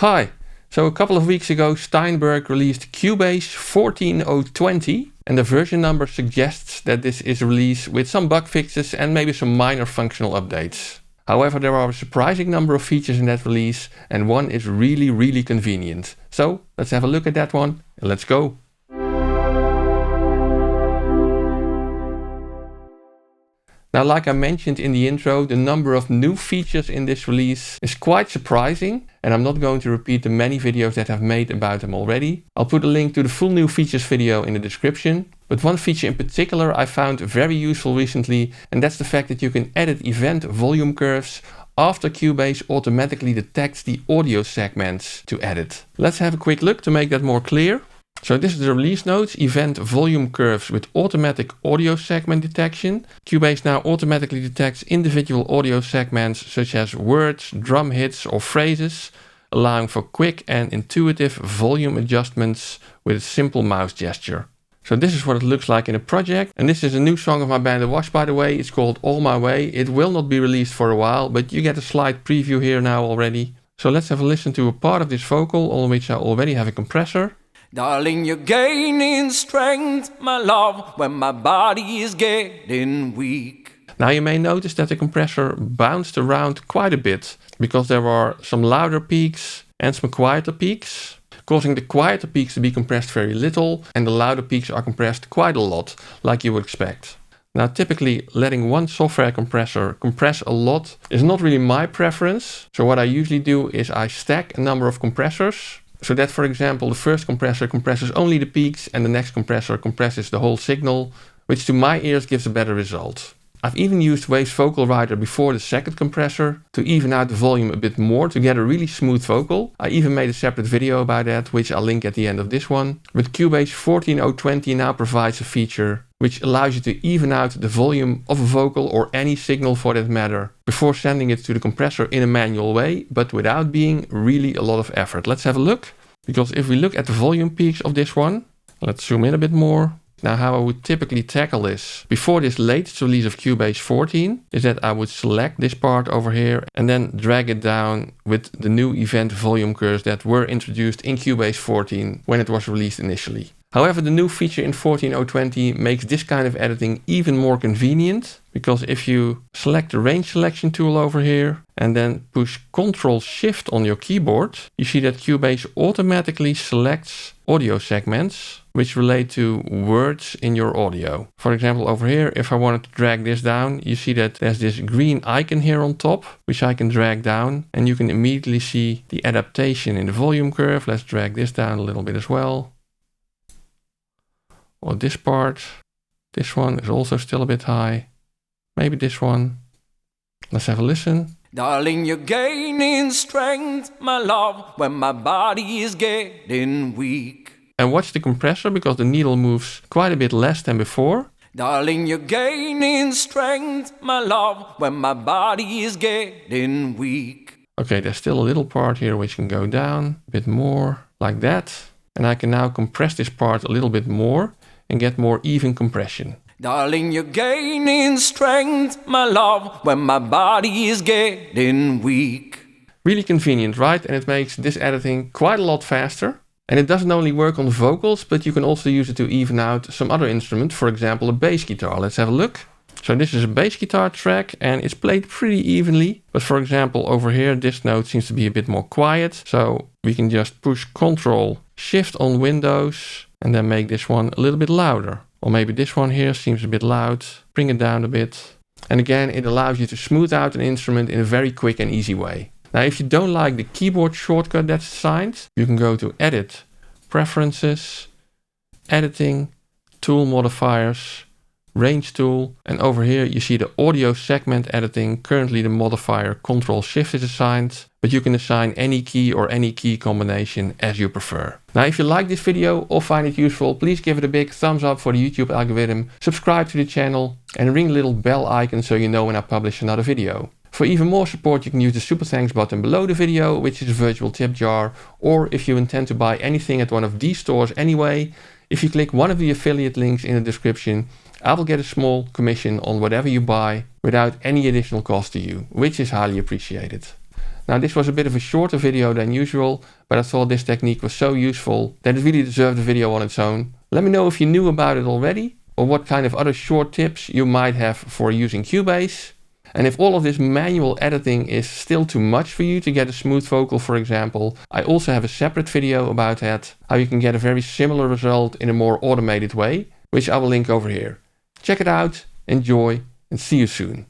Hi! So a couple of weeks ago Steinberg released Cubase 14020 and the version number suggests that this is a release with some bug fixes and maybe some minor functional updates. However, there are a surprising number of features in that release and one is really convenient. So let's have a look at that one and let's go! Now, like I mentioned in the intro, the number of new features in this release is quite surprising, and I'm not going to repeat the many videos that I've made about them already. I'll put a link to the full new features video in the description. But one feature in particular I found very useful recently, and that's the fact that you can edit event volume curves after Cubase automatically detects the audio segments to edit. Let's have a quick look to make that more clear. So this is the release notes, event volume curves with automatic audio segment detection. Cubase now automatically detects individual audio segments such as words, drum hits or phrases, allowing for quick and intuitive volume adjustments with a simple mouse gesture. So this is what it looks like in a project, and this is a new song of my band The Wash, by the way. It's called All My Way. It will not be released for a while, but you get a slight preview here now already. So let's have a listen to a part of this vocal on which I already have a compressor. Darling, you're gaining strength, my love, when my body is getting weak. Now you may notice that the compressor bounced around quite a bit, because there are some louder peaks and some quieter peaks, causing the quieter peaks to be compressed very little and the louder peaks are compressed quite a lot, like you would expect. Now typically letting one software compressor compress a lot is not really my preference, so what I usually do is I stack a number of compressors, so that, for example, the first compressor compresses only the peaks and the next compressor compresses the whole signal, which to my ears gives a better result. I've even used Wave's Vocal Writer before the second compressor to even out the volume a bit more to get a really smooth vocal. I even made a separate video about that, which I'll link at the end of this one. But Cubase 14020 now provides a feature which allows you to even out the volume of a vocal or any signal for that matter before sending it to the compressor in a manual way, but without being really a lot of effort. Let's have a look, because if we look at the volume peaks of this one, let's zoom in a bit more. Now how I would typically tackle this before this latest release of Cubase 14 is that I would select this part over here and then drag it down with the new event volume curves that were introduced in Cubase 14 when it was released initially. However, the new feature in 14020 makes this kind of editing even more convenient, because if you select the range selection tool over here and then push Ctrl-Shift on your keyboard, you see that Cubase automatically selects audio segments which relate to words in your audio. For example, over here, if I wanted to drag this down, you see that there's this green icon here on top, which I can drag down, and you can immediately see the adaptation in the volume curve. Let's drag this down a little bit as well. Or this part. This one is also still a bit high. Maybe this one. Let's have a listen. Darling, you're gaining strength, my love, when my body is getting weak. And watch the compressor, because the needle moves quite a bit less than before. Darling, you're gaining strength, my love, when my body is getting weak. Okay, there's still a little part here which can go down a bit more, like that. And I can now compress this part a little bit more and get more even compression. Darling, you're gaining strength, my love, when my body is getting weak. Really convenient, right? And it makes this editing quite a lot faster. And it doesn't only work on vocals, but you can also use it to even out some other instrument, for example a bass guitar. Let's have a look. So this is a bass guitar track and it's played pretty evenly. But for example over here, this note seems to be a bit more quiet. So we can just push Ctrl-Shift on Windows and then make this one a little bit louder. Or maybe this one here seems a bit loud. Bring it down a bit. And again, it allows you to smooth out an instrument in a very quick and easy way. Now, if you don't like the keyboard shortcut that's assigned, you can go to Edit, Preferences, Editing, Tool Modifiers, Range tool, and over here you see the audio segment editing. Currently the modifier Ctrl-Shift is assigned, but you can assign any key or any key combination as you prefer. Now if you like this video or find it useful, please give it a big thumbs up for the YouTube algorithm, subscribe to the channel and ring the little bell icon so you know when I publish another video. For even more support you can use the super thanks button below the video, which is a virtual tip jar, or if you intend to buy anything at one of these stores anyway, if you click one of the affiliate links in the description, I will get a small commission on whatever you buy without any additional cost to you, which is highly appreciated. Now this was a bit of a shorter video than usual, but I thought this technique was so useful that it really deserved a video on its own. Let me know if you knew about it already, or what kind of other short tips you might have for using Cubase. And if all of this manual editing is still too much for you to get a smooth vocal, for example, I also have a separate video about that, how you can get a very similar result in a more automated way, which I will link over here. Check it out, enjoy, and see you soon.